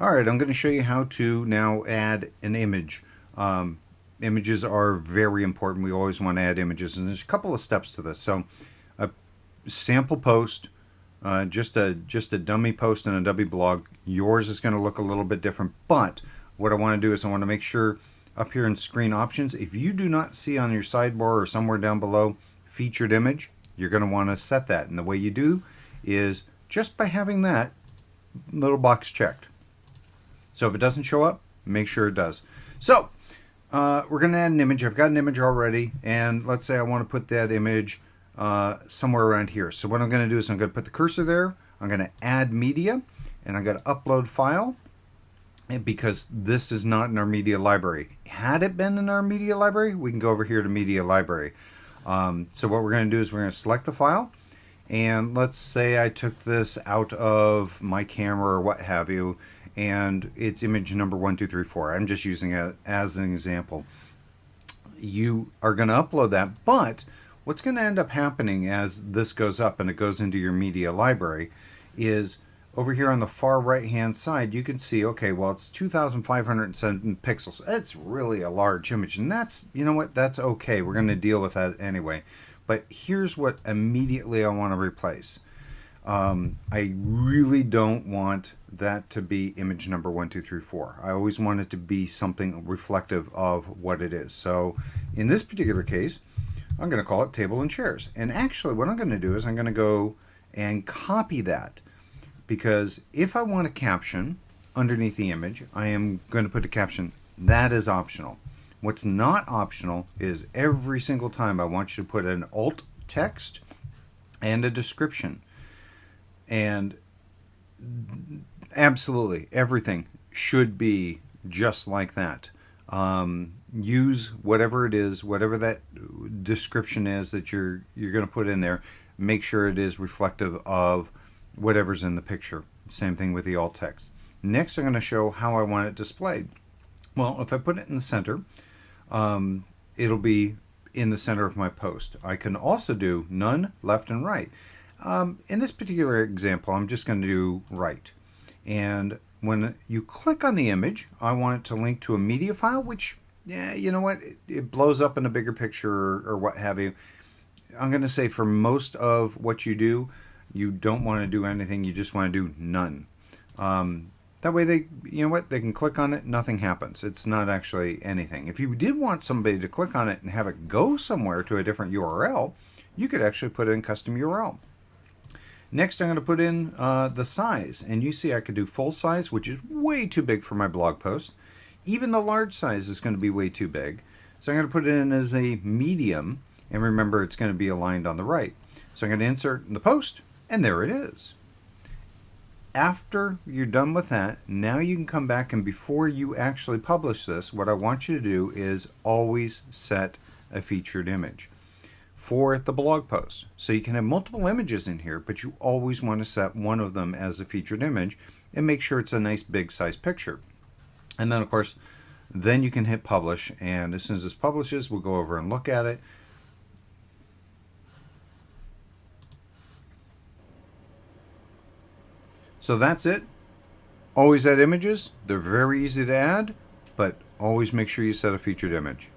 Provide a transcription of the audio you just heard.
All right, I'm going to show you how to now add an image. Images are very important. We always want to add images, and there's a couple of steps to this. So, a sample post, just a dummy post and a dummy blog. Yours is going to look a little bit different, but what I want to do is I want to make sure up here in screen options, if you do not see on your sidebar or somewhere down below featured image, you're going to want to set that. And the way you do is just by having that little box checked. So if it doesn't show up, make sure it does. So we're going to add an image. I've got an image already, and let's say I want to put that image somewhere around here. So what I'm going to do is I'm going to put the cursor there. I'm going to add media, and I'm going to upload file, and because this is not in our media library. Had it been in our media library, we can go over here to media library. So what we're going to do is we're going to select the file, and let's say I took this out of my camera or what have you, and it's image number 1234. I'm just using it as an example. You are going to upload that, but what's going to end up happening as this goes up and it goes into your media library is over here on the far right hand side, you can see, okay, well, it's 2,507 pixels. That's really a large image, and that's, you know what, that's okay. We're going to deal with that anyway. But here's what immediately I want to replace. I really don't want that to be image number 1234. I always want it to be something reflective of what it is. So in this particular case, I'm going to call it table and chairs. And actually what I'm going to do is I'm going to go and copy that, because if I want a caption underneath the image, I am going to put a caption. That is optional. What's not optional is every single time I want you to put an alt text and a description. And absolutely everything should be just like that. Use whatever it is, whatever that description is that you're going to put in there. Make sure it is reflective of whatever's in the picture. Same thing with the alt text. Next, I'm going to show how I want it displayed. Well, if I put it in the center, it'll be in the center of my post. I can also do none, left, and right. In this particular example, I'm just going to do right. And when you click on the image, I want it to link to a media file, which, yeah, you know what, it blows up in a bigger picture or what have you. I'm going to say for most of what you do, you don't want to do anything. You just want to do none. That way they, you know what, they can click on it, nothing happens. It's not actually anything. If you did want somebody to click on it and have it go somewhere to a different URL, you could actually put in custom URL. Next, I'm going to put in the size, and you see I could do full size, which is way too big for my blog post. Even the large size is going to be way too big. So I'm going to put it in as a medium, and remember it's going to be aligned on the right. So I'm going to insert in the post, and there it is. After you're done with that, now you can come back, and before you actually publish this, what I want you to do is always set a featured image for the blog post. So you can have multiple images in here, but you always want to set one of them as a featured image and make sure it's a nice big size picture. And then of course, then you can hit publish, and as soon as this publishes, we'll go over and look at it. So that's it. Always add images. They're very easy to add, but always make sure you set a featured image.